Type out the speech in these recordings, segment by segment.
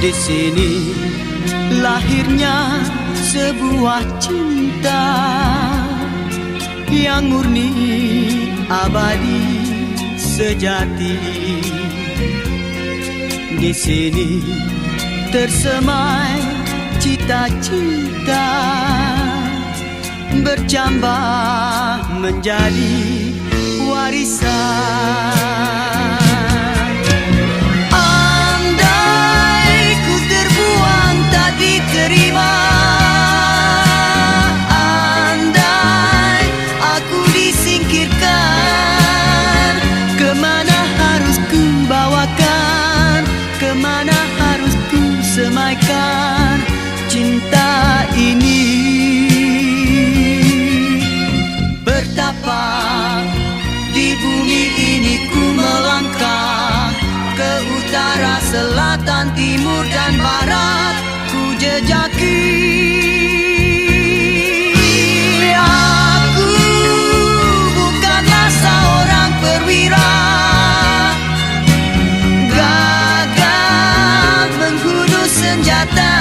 Di sini lahirnya sebuah cinta yang murni, abadi, sejati. Di sini tersemai cita-cita bercambah menjadi warisan. Diterima, andai aku disingkirkan, kemana harus ku bawakan, kemana harus ku semaikan cinta ini. Betapa di bumi ini ku melangkah, ke utara, selatan, timur dan barat ku jejaki. Aku bukanlah seorang perwira gagah menghunus senjata,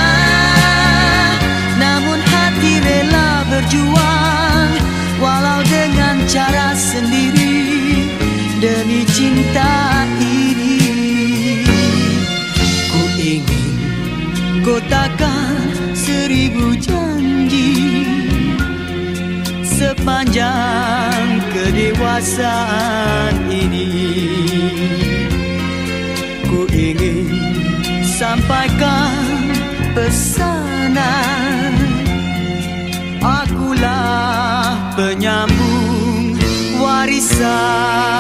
namun hati rela berjuang walau dengan cara sendiri demi cinta ini. Ku ingin kotakan 1000 janji sepanjang kedewasaan ini. Ku ingin sampaikan pesanan, akulah penyambung warisan.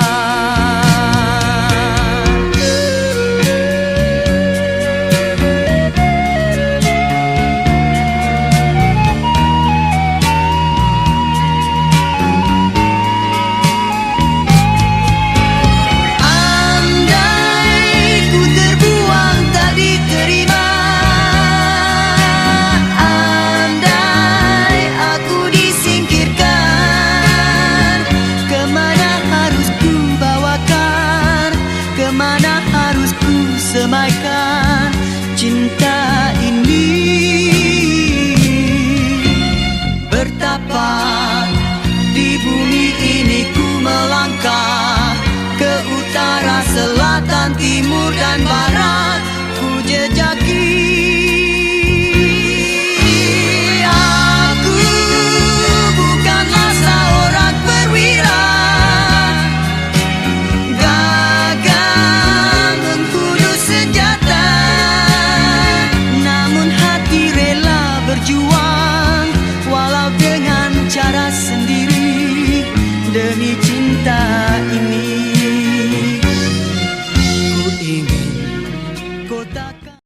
Semaikan cinta ini. Betapa di bumi ini ku melangkah, ke utara, selatan, timur dan barat ku jejaki. Aku bukanlah seorang perwira berjuang walau dengan cara sendiri demi cinta ini. Ku ingin kotakan.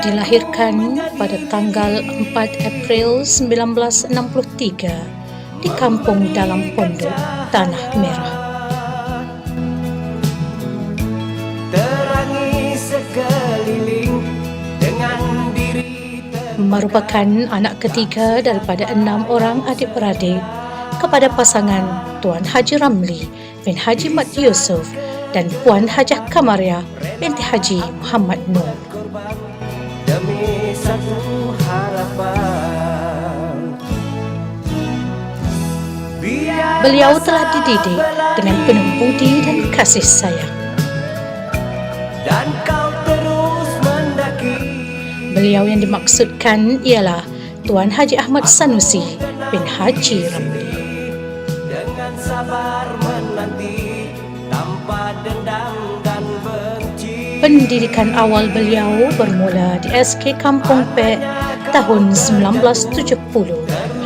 Dilahirkan pada tanggal 4 April 1963 di kampung Dalam Pondok, Tanah Merah. Terangi sekeliling dengan diri merupakan anak ketiga daripada 6 orang adik-beradik kepada pasangan Tuan Haji Ramli bin Haji Mat Yusof dan Puan Hajah Kamaria binti Haji Muhammad Nur. Demi satu harapan, beliau telah dididik dengan penuh budi dan kasih sayang. Dan kau terus mendaki. Beliau yang dimaksudkan ialah Tuan Haji Ahmad Sanusi bin Haji Ramli. sabar menanti tanpa dendam dan benci. Pendidikan awal beliau bermula di SK Kampung Pek tahun 1970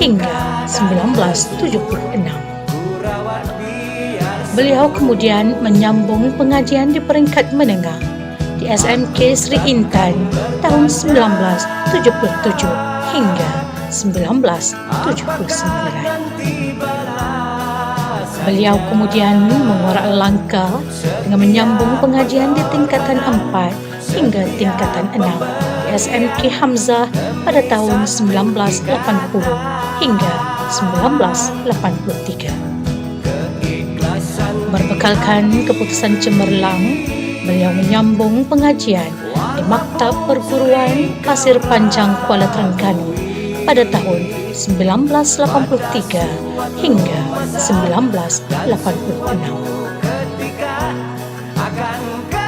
hingga 1976. Beliau kemudian menyambung pengajian di peringkat menengah di SMK Sri Intan tahun 1977 hingga 1979. Beliau kemudian mengorak langkah dengan menyambung pengajian di tingkatan 4 hingga tingkatan 6 di SMK Hamzah pada tahun 1980 hingga 1983. Berbekalkan keputusan cemerlang, beliau menyambung pengajian di Maktab Perguruan Pasir Panjang Kuala Terengganu pada tahun 1983 hingga 1986.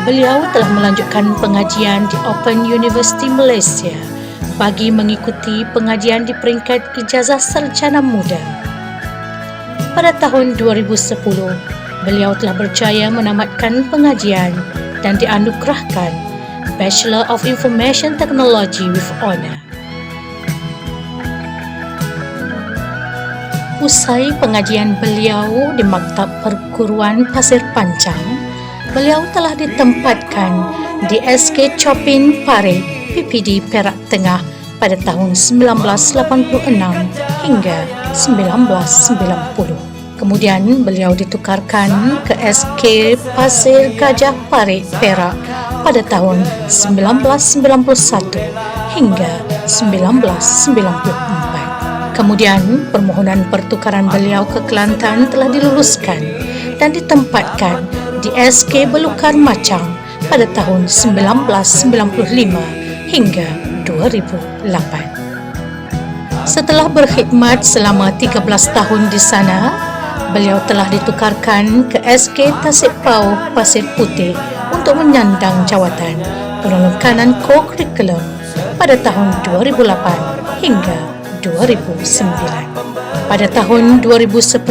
Beliau telah melanjutkan pengajian di Open University Malaysia bagi mengikuti pengajian di peringkat ijazah sarjana muda. Pada tahun 2010, beliau telah berjaya menamatkan pengajian dan dianugerahkan Bachelor of Information Technology with Honour. Usai pengajian beliau di Maktab Perguruan Pasir Panjang, beliau telah ditempatkan di SK Chopin Parit PPD Perak Tengah pada tahun 1986 hingga 1990. Kemudian beliau ditukarkan ke SK Pasir Gajah Parit Perak pada tahun 1991 hingga 1994. Kemudian permohonan pertukaran beliau ke Kelantan telah diluluskan dan ditempatkan di SK Belukar Macang pada tahun 1995 hingga 2008. Setelah berkhidmat selama 13 tahun di sana, beliau telah ditukarkan ke SK Tasik Pau Pasir Putih untuk menyandang jawatan penolong kanan co-curriculum pada tahun 2008 hingga 2009. Pada tahun 2010,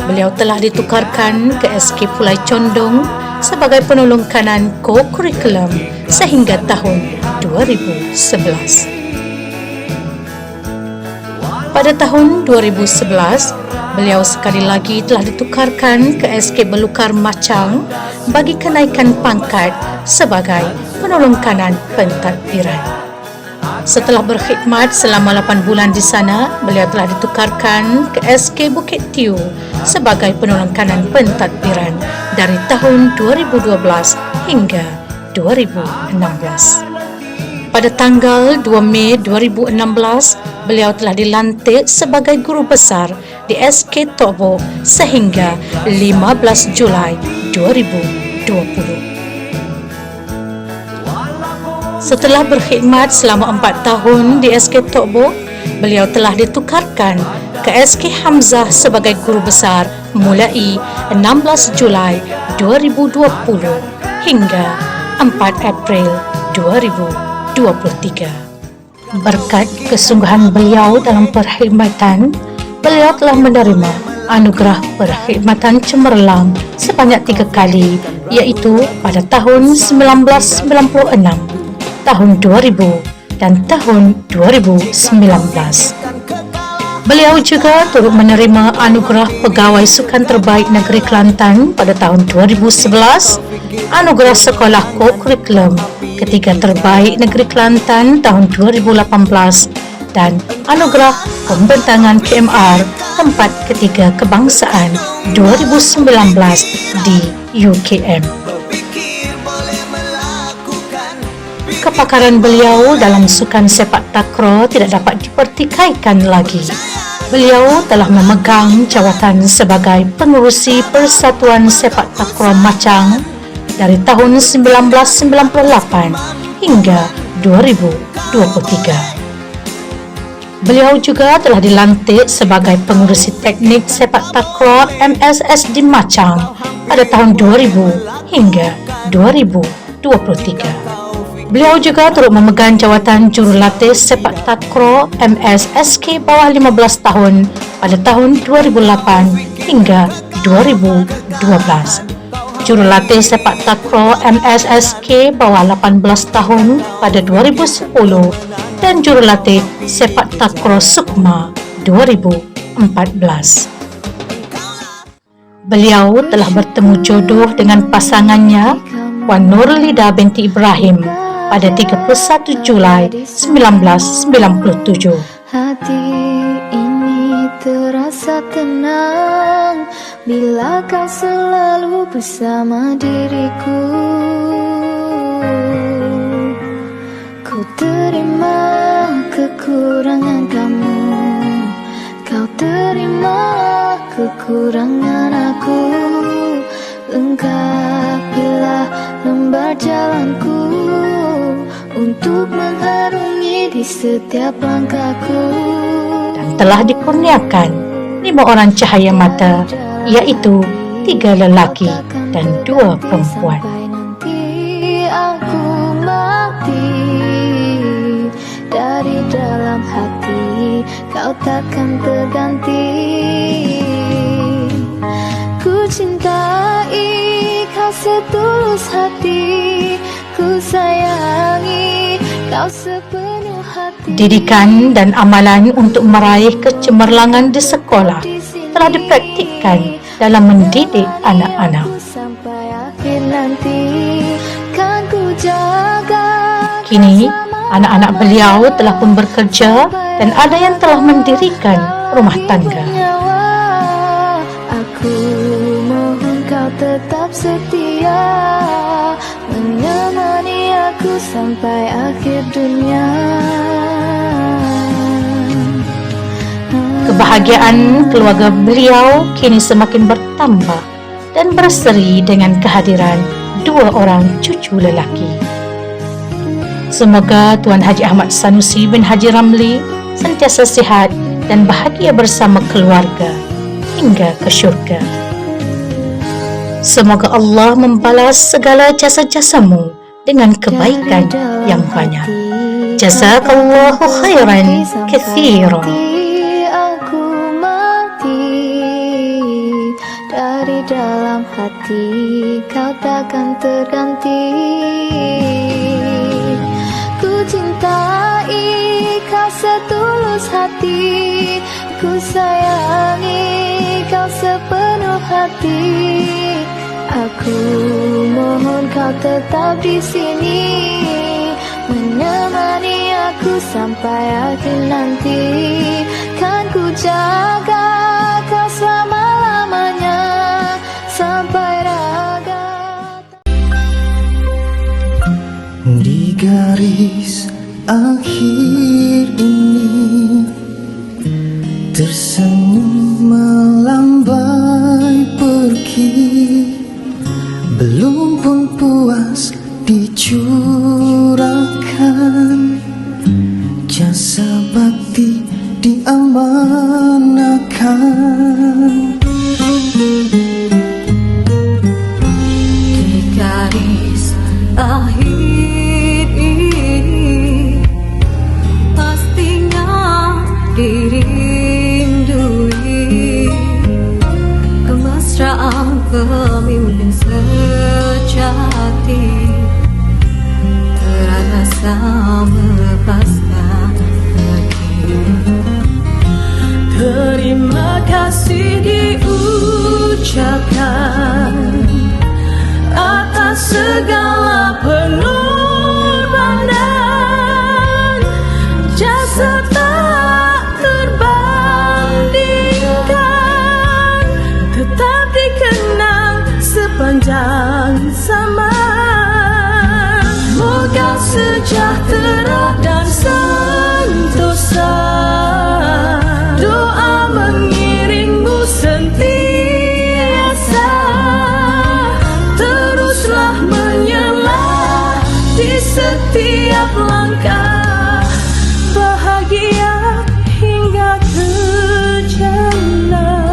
beliau telah ditukarkan ke SK Pulai Condong sebagai penolong kanan co-curriculum sehingga tahun 2011. Pada tahun 2011, beliau sekali lagi telah ditukarkan ke SK Belukar Macang bagi kenaikan pangkat sebagai penolong kanan pentadbiran. Setelah berkhidmat selama 8 bulan di sana, beliau telah ditukarkan ke SK Bukit Tiu sebagai penolong kanan pentadbiran dari tahun 2012 hingga 2016. Pada tanggal 2 Mei 2016, beliau telah dilantik sebagai guru besar di SK Tok Bok sehingga 15 Julai 2020. Setelah berkhidmat selama 4 tahun di SK Tok Bok, beliau telah ditukarkan ke SK Hamzah sebagai guru besar mulai 16 Julai 2020 hingga 4 April 2023. Berkat kesungguhan beliau dalam perkhidmatan, beliau telah menerima anugerah perkhidmatan cemerlang sebanyak 3 kali, iaitu pada tahun 1996, tahun 2000 dan tahun 2019. Beliau juga turut menerima anugerah Pegawai Sukan Terbaik Negeri Kelantan pada tahun 2011, anugerah Sekolah Co-Curriculum Ketiga Terbaik Negeri Kelantan tahun 2018 dan anugerah Pembentangan KMR Tempat Ketiga Kebangsaan 2019 di UKM. Kepakaran beliau dalam sukan sepak takraw tidak dapat dipertikaikan lagi. Beliau telah memegang jawatan sebagai pengurusi Persatuan Sepak Takraw Macang dari tahun 1998 hingga 2023. Beliau juga telah dilantik sebagai pengurusi teknik sepak takraw MSS di Macang pada tahun 2000 hingga 2023. Beliau juga turut memegang jawatan jurulatih sepak takraw MSSK bawah 15 tahun pada tahun 2008 hingga 2012. Jurulatih sepak takraw MSSK bawah 18 tahun pada 2010 dan jurulatih sepak takraw Sukma 2014. Beliau telah bertemu jodoh dengan pasangannya Puan Nurlida binti Ibrahim pada 31 Julai 1997. Hati ini terasa tenang bila kau selalu bersama diriku. Ku terima kekurangan kamu, kau terima kekurangan aku. Lengkapilah lembar jalanku untuk mengharungi di setiap langkahku. Dan telah dikurniakan 5 orang cahaya mata, iaitu 3 lelaki dan 2 perempuan. Sampai nanti aku mati, dari dalam hati kau takkan terganti. Ku cintai kau setulus hati, ku sayangi kau sepenuh hati. Didikan dan amalan untuk meraih kecemerlangan di sekolah telah dipraktikkan dalam mendidik anak-anak. Sampai akhir nanti kan ku jaga. Kini, anak-anak beliau telah pun bekerja dan ada yang telah mendirikan rumah tangga. Aku mohon kau tetap setia, menemani aku sampai akhir dunia. Kebahagiaan keluarga beliau kini semakin bertambah dan berseri dengan kehadiran 2 orang cucu lelaki. Semoga Tuan Haji Ahmad Sanusi bin Haji Ramli sentiasa sihat dan bahagia bersama keluarga hingga ke syurga. Semoga Allah membalas segala jasa-jasamu dengan kebaikan yang banyak. Jazakallahu khairan katsiran. Aku mati, dari dalam hati kau takkan terganti. Ku cintai kau setulus hati, ku sayangi kau sepenuh hati. Aku mohon kau tetap di sini, menemani aku sampai akhir nanti. Kan ku jaga kau selama-lamanya sampai raga. Di garis akhir ini tersenyum melambai pergi, belum pun puas dicurahkan, jasa bakti diamanakan. Di garis akhir ini pastinya dirindui kemesraan pemimpin sejati, terasa melepaskan pergi. Terima kasih diucapkan atas segala pengorbanan, jasa tak terbandingkan, tetap dikenang sepanjang zaman. Moga sejahtera dan sentosa, doa mengiringmu sentiasa, teruslah menyela di setiap langkah, bahagia hingga ke jannah.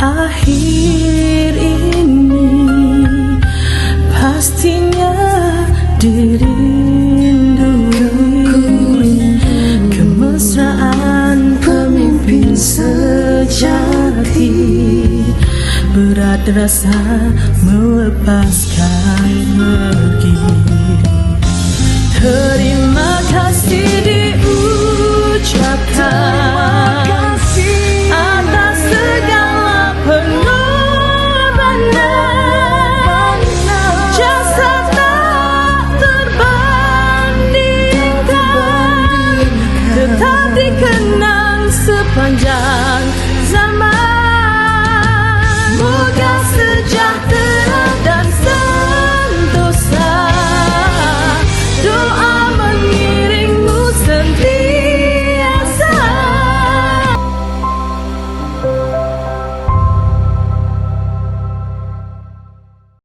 akhir ini pastinya dirindui. Kemesraan pemimpin sejati, berat rasa melepaskan pergi. Terima kasih.